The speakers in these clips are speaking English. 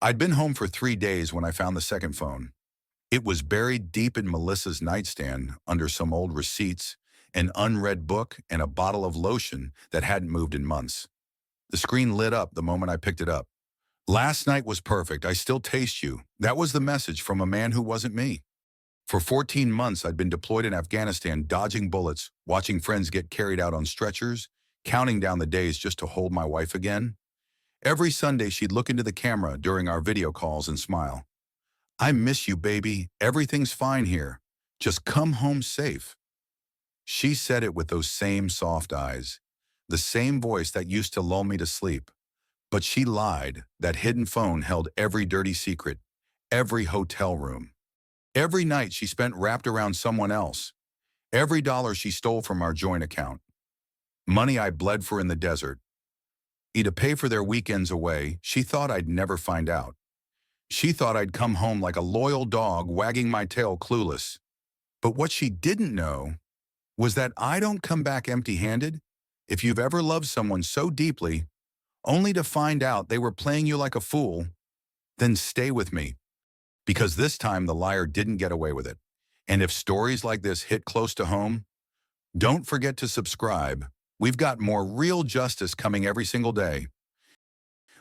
I'd been home for 3 days when I found the second phone. It was buried deep in Melissa's nightstand under some old receipts, an unread book, and a bottle of lotion that hadn't moved in months. The screen lit up the moment I picked it up. Last night was perfect. I still taste you. That was the message from a man who wasn't me. For 14 months, I'd been deployed in Afghanistan, dodging bullets, watching friends get carried out on stretchers, counting down the days just to hold my wife again. Every Sunday, she'd look into the camera during our video calls and smile. I miss you, baby. Everything's fine here. Just come home safe. She said it with those same soft eyes, the same voice that used to lull me to sleep. But she lied. That hidden phone held every dirty secret, every hotel room. Every night she spent wrapped around someone else. Every dollar she stole from our joint account. Money I bled for in the desert. To pay for their weekends away, she thought I'd never find out. She thought I'd come home like a loyal dog wagging my tail clueless. But what she didn't know was that I don't come back empty-handed. If you've ever loved someone so deeply, only to find out they were playing you like a fool, then stay with me. Because this time the liar didn't get away with it. And if stories like this hit close to home, don't forget to subscribe. We've got more real justice coming every single day.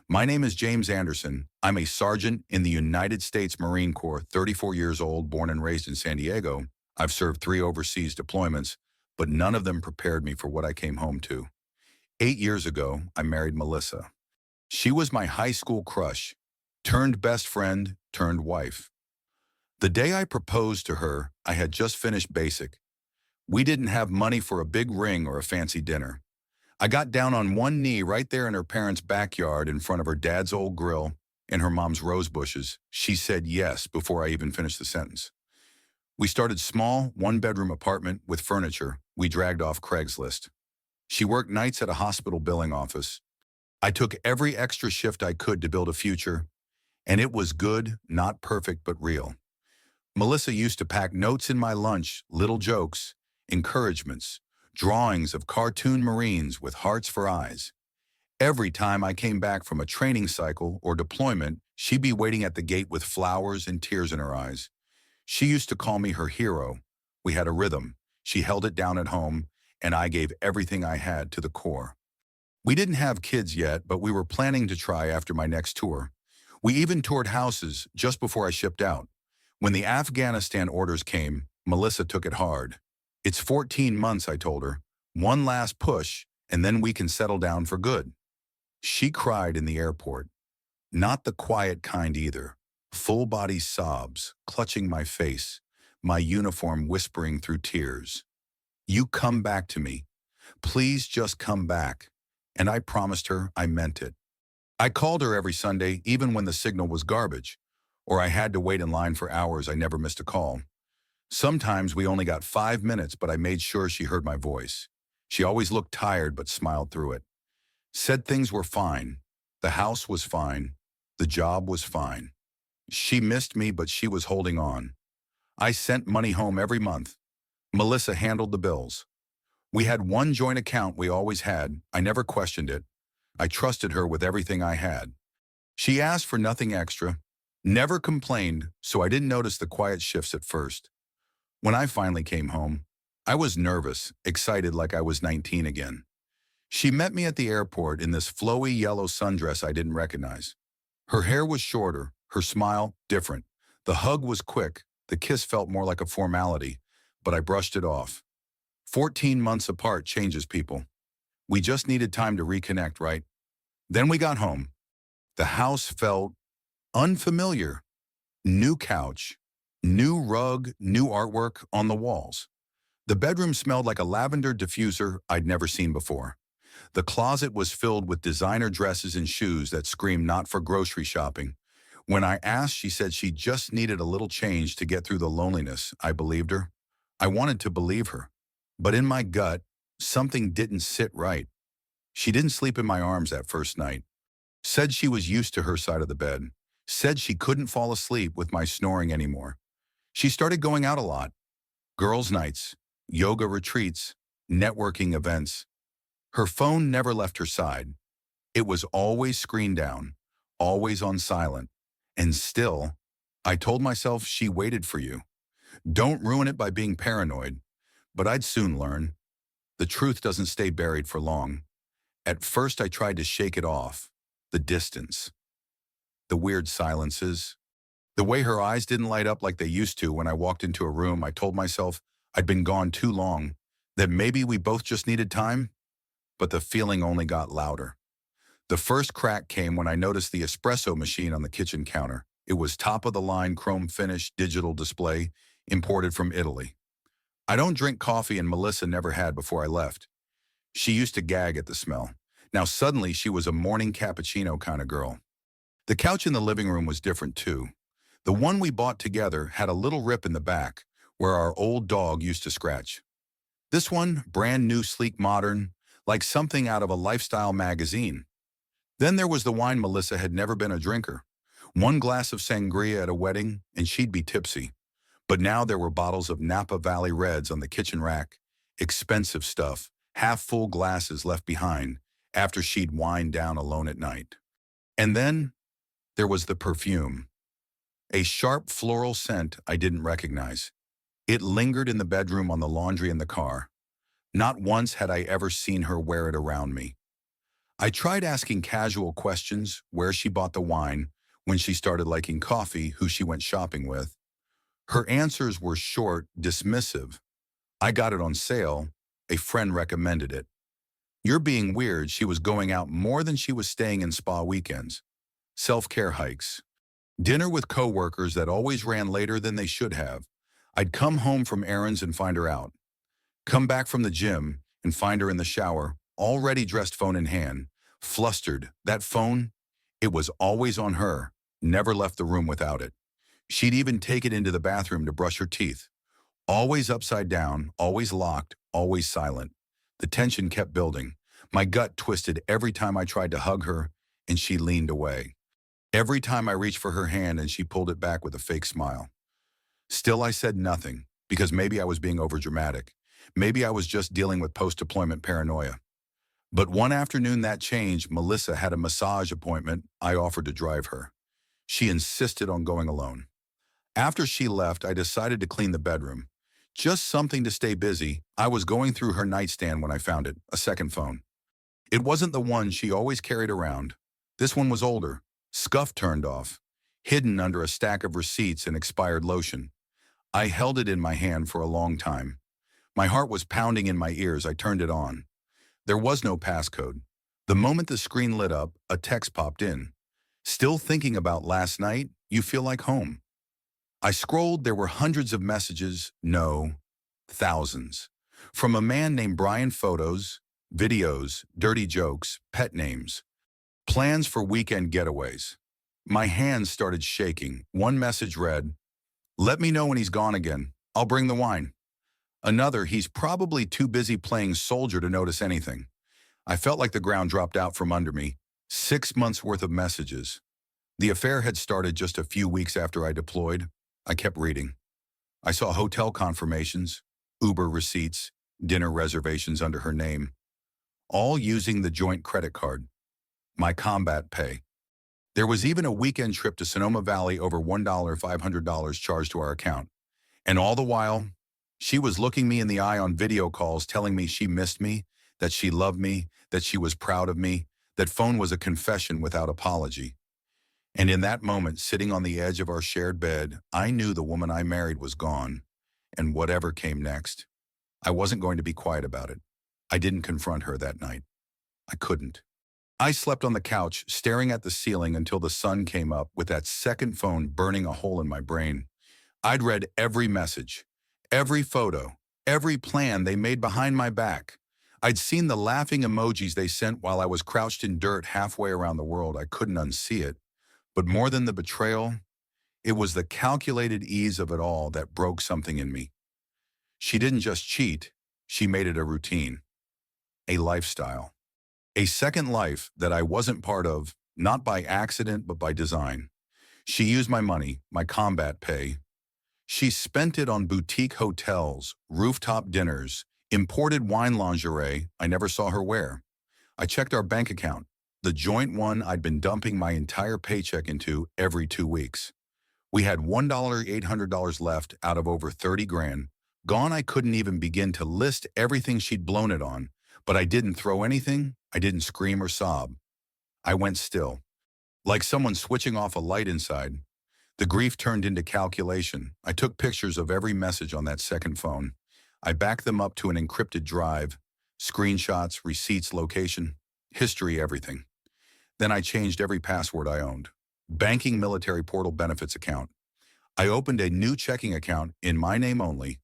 My name is James Anderson. I'm a sergeant in the United States Marine Corps, 34 years old, born and raised in San Diego. I've served 3 overseas deployments, but none of them prepared me for what I came home to. 8 years ago, I married Melissa. She was my high school crush, turned best friend, turned wife. The day I proposed to her, I had just finished basic. We didn't have money for a big ring or a fancy dinner. I got down on one knee right there in her parents' backyard in front of her dad's old grill and her mom's rose bushes. She said yes before I even finished the sentence. We started small, 1-bedroom apartment with furniture we dragged off Craigslist. She worked nights at a hospital billing office. I took every extra shift I could to build a future, and it was good, not perfect, but real. Melissa used to pack notes in my lunch, little jokes, encouragements, drawings of cartoon Marines with hearts for eyes. Every time I came back from a training cycle or deployment, she'd be waiting at the gate with flowers and tears in her eyes. She used to call me her hero. We had a rhythm. She held it down at home, and I gave everything I had to the core. We didn't have kids yet, but we were planning to try after my next tour. We even toured houses just before I shipped out. When the Afghanistan orders came, Melissa took it hard. It's 14 months, I told her. One last push, and then we can settle down for good. She cried in the airport. Not the quiet kind either. Full-body sobs, clutching my face, my uniform whispering through tears. You come back to me. Please just come back. And I promised her I meant it. I called her every Sunday, even when the signal was garbage, or I had to wait in line for hours. I never missed a call. Sometimes we only got 5 minutes, but I made sure she heard my voice. She always looked tired but smiled through it. Said things were fine. The house was fine. The job was fine. She missed me, but she was holding on. I sent money home every month. Melissa handled the bills. We had one joint account we always had. I never questioned it. I trusted her with everything I had. She asked for nothing extra, never complained, so I didn't notice the quiet shifts at first. When I finally came home, I was nervous, excited like I was 19 again. She met me at the airport in this flowy yellow sundress I didn't recognize. Her hair was shorter, her smile different. The hug was quick, the kiss felt more like a formality, but I brushed it off. 14 months apart changes people. We just needed time to reconnect, right? Then we got home. The house felt unfamiliar. New couch, new rug, new artwork on the walls. The bedroom smelled like a lavender diffuser I'd never seen before. The closet was filled with designer dresses and shoes that screamed not for grocery shopping. When I asked, she said she just needed a little change to get through the loneliness. I believed her. I wanted to believe her. But in my gut, something didn't sit right. She didn't sleep in my arms that first night. Said she was used to her side of the bed. Said she couldn't fall asleep with my snoring anymore. She started going out a lot. Girls' nights, yoga retreats, networking events. Her phone never left her side. It was always screen down, always on silent. And still, I told myself she waited for you. Don't ruin it by being paranoid. But I'd soon learn. The truth doesn't stay buried for long. At first, I tried to shake it off. The distance, the weird silences, the way her eyes didn't light up like they used to when I walked into a room. I told myself I'd been gone too long, that maybe we both just needed time. But the feeling only got louder. The first crack came when I noticed the espresso machine on the kitchen counter. It was top-of-the-line chrome-finished digital display, imported from Italy. I don't drink coffee, and Melissa never had before I left. She used to gag at the smell. Now suddenly she was a morning cappuccino kind of girl. The couch in the living room was different too. The one we bought together had a little rip in the back where our old dog used to scratch. This one, brand new, sleek, modern, like something out of a lifestyle magazine. Then there was the wine. Melissa had never been a drinker. One glass of sangria at a wedding and she'd be tipsy. But now there were bottles of Napa Valley Reds on the kitchen rack. Expensive stuff, half-full glasses left behind after she'd wind down alone at night. And then there was the perfume. A sharp floral scent I didn't recognize. It lingered in the bedroom, on the laundry, in the car. Not once had I ever seen her wear it around me. I tried asking casual questions: where she bought the wine, when she started liking coffee, who she went shopping with. Her answers were short, dismissive. I got it on sale. A friend recommended it. You're being weird. She was going out more than she was staying in spa weekends. Self-care hikes. Dinner with coworkers that always ran later than they should have. I'd come home from errands and find her out. Come back from the gym and find her in the shower, already dressed, phone in hand, flustered. That phone, it was always on her, never left the room without it. She'd even take it into the bathroom to brush her teeth. Always upside down, always locked, always silent. The tension kept building. My gut twisted every time I tried to hug her and she leaned away. Every time I reached for her hand and she pulled it back with a fake smile. Still, I said nothing, because maybe I was being overdramatic. Maybe I was just dealing with post-deployment paranoia. But one afternoon that changed. Melissa had a massage appointment. I offered to drive her. She insisted on going alone. After she left, I decided to clean the bedroom. Just something to stay busy. I was going through her nightstand when I found it, a second phone. It wasn't the one she always carried around. This one was older, scuff turned off, hidden under a stack of receipts and expired lotion. I held it in my hand for a long time. My heart was pounding in my ears. I turned it on. There was no passcode. The moment the screen lit up, a text popped in. Still thinking about last night? You feel like home. I scrolled. There were hundreds of messages. No, thousands. From a man named Brian. Photos, videos, dirty jokes, pet names. Plans for weekend getaways. My hands started shaking. One message read, "Let me know when he's gone again. I'll bring the wine." Another, "He's probably too busy playing soldier to notice anything." I felt like the ground dropped out from under me. 6 months worth of messages. The affair had started just a few weeks after I deployed. I kept reading. I saw hotel confirmations, Uber receipts, dinner reservations under her name, all using the joint credit card, my combat pay. There was even a weekend trip to Sonoma Valley, over $1,500 charged to our account. And all the while, she was looking me in the eye on video calls, telling me she missed me, that she loved me, that she was proud of me. That phone was a confession without apology. And in that moment, sitting on the edge of our shared bed, I knew the woman I married was gone. And whatever came next, I wasn't going to be quiet about it. I didn't confront her that night. I couldn't. I slept on the couch, staring at the ceiling until the sun came up, with that second phone burning a hole in my brain. I'd read every message, every photo, every plan they made behind my back. I'd seen the laughing emojis they sent while I was crouched in dirt halfway around the world. I couldn't unsee it. But more than the betrayal, it was the calculated ease of it all that broke something in me. She didn't just cheat, she made it a routine, a lifestyle. A second life that I wasn't part of, not by accident, but by design. She used my money, my combat pay. She spent it on boutique hotels, rooftop dinners, imported wine lingerie I never saw her wear. I checked our bank account. the joint one I'd been dumping my entire paycheck into every 2 weeks. We had $800 left out of over 30 grand. Gone. I couldn't even begin to list everything she'd blown it on, but I didn't throw anything. I didn't scream or sob. I went still, like someone switching off a light inside. The grief turned into calculation. I took pictures of every message on that second phone. I backed them up to an encrypted drive, screenshots, receipts, location, history, everything. Then I changed every password I owned. Banking, military portal, benefits account. I opened a new checking account in my name only.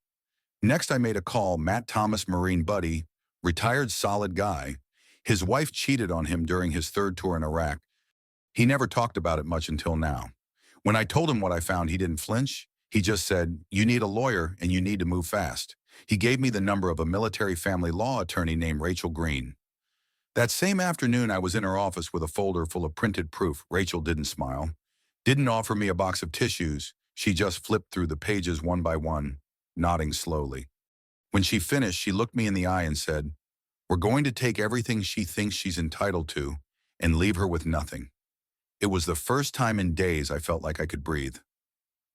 Next, I made a call. Matt Thomas, Marine buddy, retired solid guy. His wife cheated on him during his third tour in Iraq. He never talked about it much until now. When I told him what I found, he didn't flinch. He just said, "You need a lawyer and you need to move fast." He gave me the number of a military family law attorney named Rachel Green. That same afternoon, I was in her office with a folder full of printed proof. Rachel didn't smile, didn't offer me a box of tissues. She just flipped through the pages one by one, nodding slowly. When she finished, she looked me in the eye and said, "We're going to take everything she thinks she's entitled to and leave her with nothing." It was the first time in days I felt like I could breathe.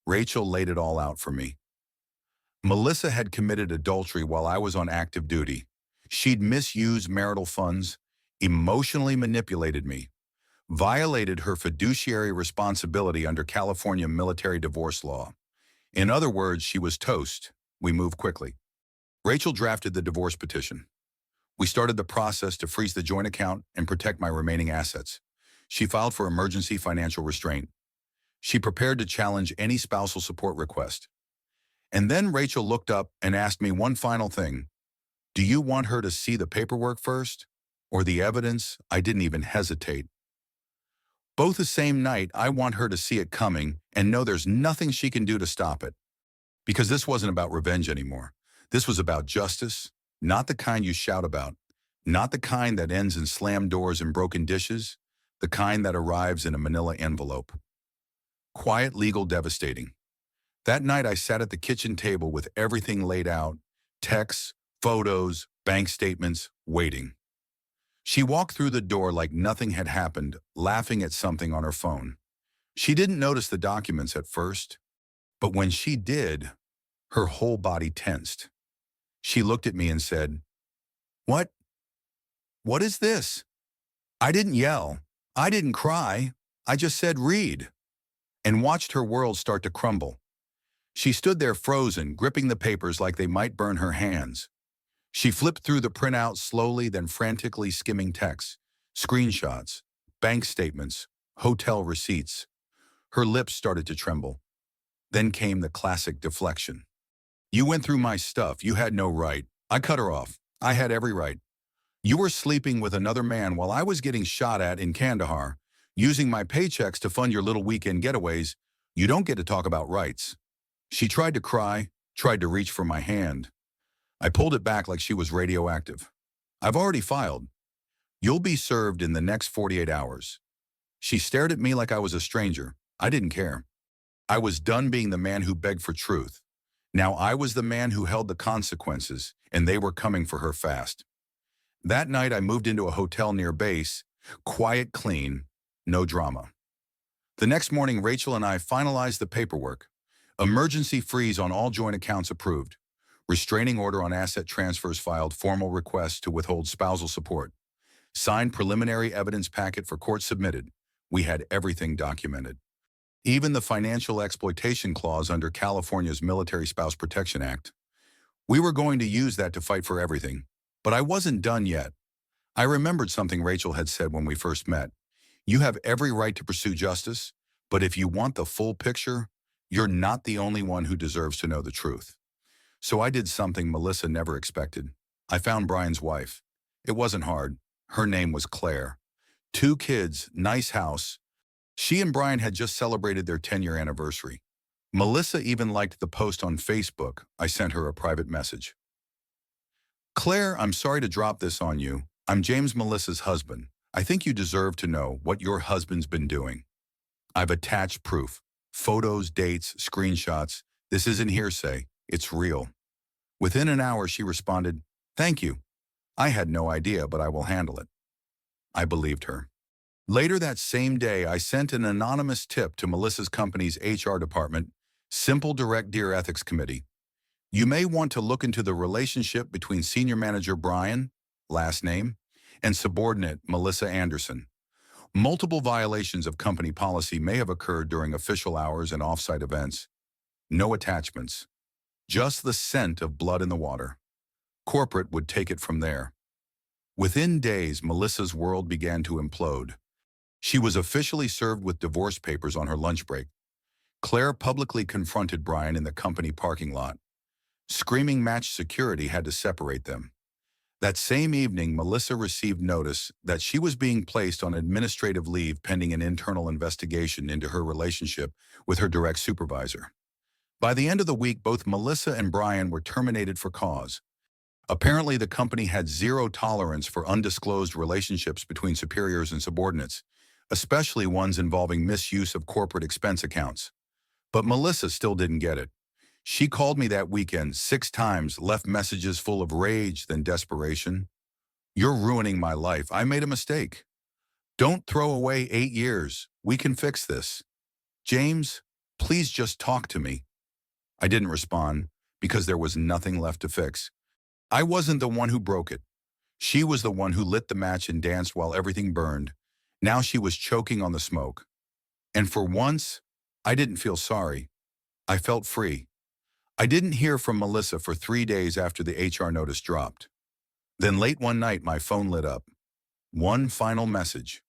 Rachel laid it all out for me. Melissa had committed adultery while I was on active duty. She'd misused marital funds, emotionally manipulated me, violated her fiduciary responsibility under California military divorce law. In other words, she was toast. We moved quickly. Rachel drafted the divorce petition. We started the process to freeze the joint account and protect my remaining assets. She filed for emergency financial restraint. She prepared to challenge any spousal support request. And then Rachel looked up and asked me one final thing. "Do you want her to see the paperwork first or the evidence?" I didn't even hesitate. Both the same night. I want her to see it coming and know there's nothing she can do to stop it. Because this wasn't about revenge anymore. This was about justice, not the kind you shout about, not the kind that ends in slammed doors and broken dishes, the kind that arrives in a manila envelope. Quiet, legal, devastating. That night I sat at the kitchen table with everything laid out, texts, photos, bank statements, waiting. She walked through the door like nothing had happened, laughing at something on her phone. She didn't notice the documents at first, but when she did, her whole body tensed. She looked at me and said, "What? What is this?" I didn't yell. I didn't cry. I just said, "Read," and watched her world start to crumble. She stood there frozen, gripping the papers like they might burn her hands. She flipped through the printout slowly, then frantically skimming texts, screenshots, bank statements, hotel receipts. Her lips started to tremble. Then came the classic deflection. "You went through my stuff. You had no right." I cut her off. "I had every right. You were sleeping with another man while I was getting shot at in Kandahar, using my paychecks to fund your little weekend getaways. You don't get to talk about rights." She tried to cry, tried to reach for my hand. I pulled it back like she was radioactive. "I've already filed. You'll be served in the next 48 hours. She stared at me like I was a stranger. I didn't care. I was done being the man who begged for truth. Now I was the man who held the consequences, and they were coming for her fast. That night I moved into a hotel near base, quiet, clean, no drama. The next morning, Rachel and I finalized the paperwork. Emergency freeze on all joint accounts approved. Restraining order on asset transfers filed. Formal request to withhold spousal support. Signed preliminary evidence packet for court submitted. We had everything documented. Even the financial exploitation clause under California's Military Spouse Protection Act. We were going to use that to fight for everything. But I wasn't done yet. I remembered something Rachel had said when we first met. "You have every right to pursue justice, but if you want the full picture, you're not the only one who deserves to know the truth." So I did something Melissa never expected. I found Brian's wife. It wasn't hard. Her name was Claire. 2 kids, nice house. She and Brian had just celebrated their 10-year anniversary. Melissa even liked the post on Facebook. I sent her a private message. "Claire, I'm sorry to drop this on you. I'm James, Melissa's husband. I think you deserve to know what your husband's been doing. I've attached proof. Photos, dates, screenshots. This isn't hearsay. It's real." Within an hour, she responded, "Thank you. I had no idea, but I will handle it." I believed her. Later that same day, I sent an anonymous tip to Melissa's company's HR department, simple direct Dear Ethics Committee. You may want to look into the relationship between Senior Manager Brian, last name, and subordinate Melissa Anderson. Multiple violations of company policy may have occurred during official hours and off-site events. No attachments. Just the scent of blood in the water. Corporate would take it from there. Within days, Melissa's world began to implode. She was officially served with divorce papers on her lunch break. Claire publicly confronted Brian in the company parking lot. Screaming match security had to separate them. That same evening, Melissa received notice that she was being placed on administrative leave pending an internal investigation into her relationship with her direct supervisor. By the end of the week, both Melissa and Brian were terminated for cause. Apparently, the company had zero tolerance for undisclosed relationships between superiors and subordinates, especially ones involving misuse of corporate expense accounts. But Melissa still didn't get it. She called me that weekend 6 times, left messages full of rage, then desperation. "You're ruining my life. I made a mistake. Don't throw away 8 years. We can fix this. James, please just talk to me." I didn't respond because there was nothing left to fix. I wasn't the one who broke it. She was the one who lit the match and danced while everything burned. Now she was choking on the smoke. And for once, I didn't feel sorry. I felt free. I didn't hear from Melissa for 3 days after the HR notice dropped. Then late one night, my phone lit up. One final message.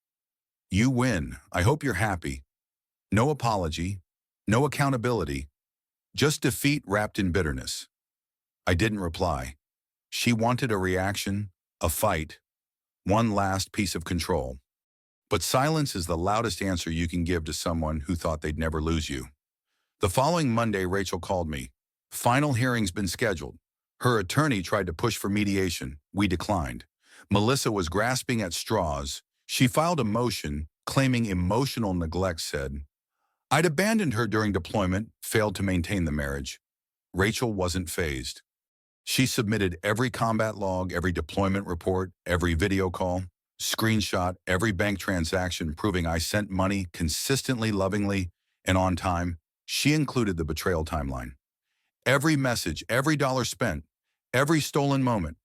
"You win. I hope you're happy." No apology, no accountability, just defeat wrapped in bitterness. I didn't reply. She wanted a reaction, a fight, one last piece of control. But silence is the loudest answer you can give to someone who thought they'd never lose you. The following Monday, Rachel called me. "Final hearing's been scheduled." Her attorney tried to push for mediation. We declined. Melissa was grasping at straws. She filed a motion claiming emotional neglect, said, "I'd abandoned her during deployment, failed to maintain the marriage." Rachel wasn't fazed. She submitted every combat log, every deployment report, every video call, screenshot, every bank transaction proving I sent money consistently, lovingly, and on time. She included the betrayal timeline. Every message, every dollar spent, every stolen moment.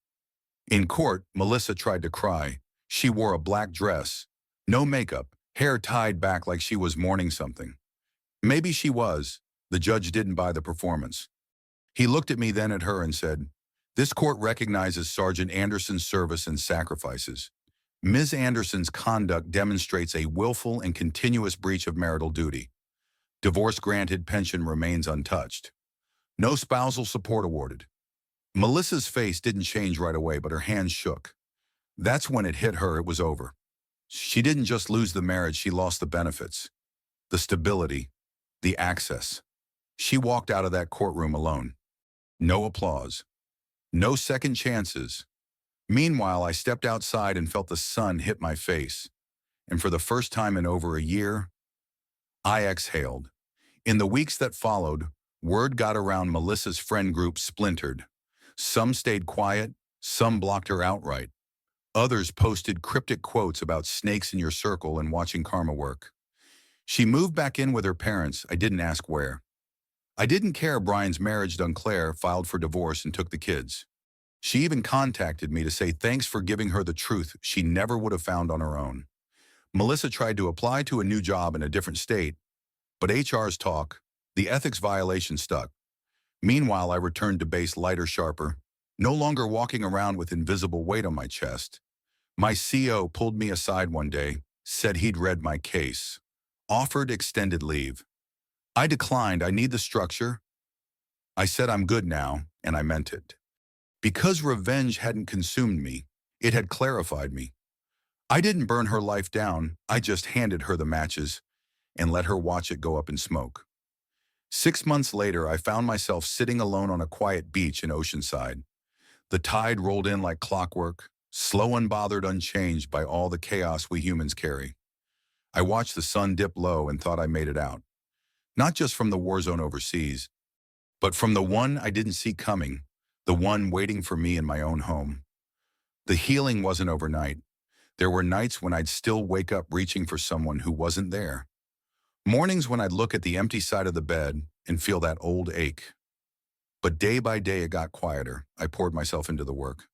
In court, Melissa tried to cry. She wore a black dress, no makeup, hair tied back like she was mourning something. Maybe she was. The judge didn't buy the performance. He looked at me, then at her, and said, "This court recognizes Sergeant Anderson's service and sacrifices. Ms. Anderson's conduct demonstrates a willful and continuous breach of marital duty. Divorce granted, pension remains untouched. No spousal support awarded." Melissa's face didn't change right away, but her hands shook. That's when it hit her it was over. She didn't just lose the marriage, she lost the benefits, the stability, the access. She walked out of that courtroom alone. No applause. No second chances. Meanwhile, I stepped outside and felt the sun hit my face. And for the first time in over a year, I exhaled. In the weeks that followed, word got around Melissa's friend group splintered. Some stayed quiet, some blocked her outright. Others posted cryptic quotes about snakes in your circle and watching karma work. She moved back in with her parents. I didn't ask where. I didn't care Brian's marriage done. Claire filed for divorce and took the kids. She even contacted me to say thanks for giving her the truth she never would have found on her own. Melissa tried to apply to a new job in a different state, but HR's talk, the ethics violation stuck. Meanwhile, I returned to base lighter, sharper, no longer walking around with invisible weight on my chest. My CO pulled me aside one day, said he'd read my case, offered extended leave. I declined. I need the structure. I said I'm good now, and I meant it. Because revenge hadn't consumed me, it had clarified me. I didn't burn her life down. I just handed her the matches and let her watch it go up in smoke. 6 months later, I found myself sitting alone on a quiet beach in Oceanside. The tide rolled in like clockwork, slow, unbothered, unchanged by all the chaos we humans carry. I watched the sun dip low and thought I made it out. Not just from the war zone overseas, but from the one I didn't see coming, the one waiting for me in my own home. The healing wasn't overnight. There were nights when I'd still wake up reaching for someone who wasn't there. Mornings when I'd look at the empty side of the bed and feel that old ache. But day by day it got quieter. I poured myself into the work.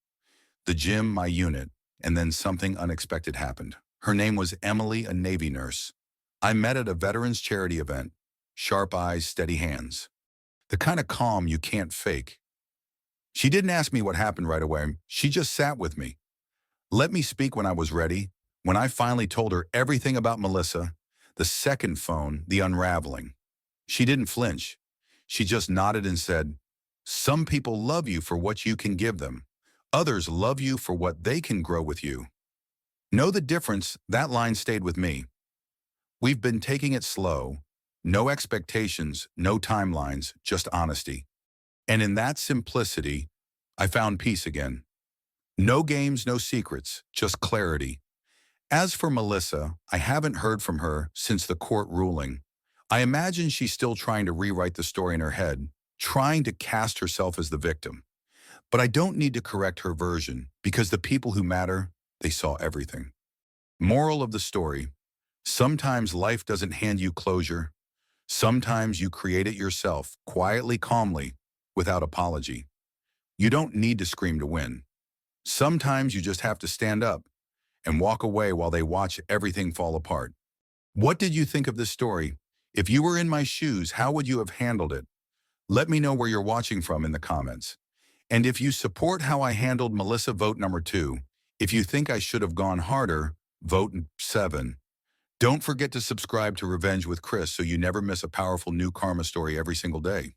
The gym, my unit, and then something unexpected happened. Her name was Emily, a Navy nurse. I met at a veterans charity event. Sharp eyes, steady hands. The kind of calm you can't fake. She didn't ask me what happened right away. She just sat with me. Let me speak when I was ready. When I finally told her everything about Melissa, the second phone, the unraveling. She didn't flinch. She just nodded and said, "Some people love you for what you can give them. Others love you for what they can grow with you." Know the difference? That line stayed with me. We've been taking it slow. No expectations, no timelines, just honesty. And in that simplicity, I found peace again. No games, no secrets, just clarity. As for Melissa, I haven't heard from her since the court ruling. I imagine she's still trying to rewrite the story in her head, trying to cast herself as the victim. But I don't need to correct her version because the people who matter, they saw everything. Moral of the story: sometimes life doesn't hand you closure. Sometimes you create it yourself, quietly, calmly, without apology. You don't need to scream to win. Sometimes you just have to stand up and walk away while they watch everything fall apart. What did you think of this story? If you were in my shoes, how would you have handled it? Let me know where you're watching from in the comments. And if you support how I handled Melissa, vote number 2. If you think I should have gone harder, vote 7. Don't forget to subscribe to Revenge with Chris so you never miss a powerful new karma story every single day.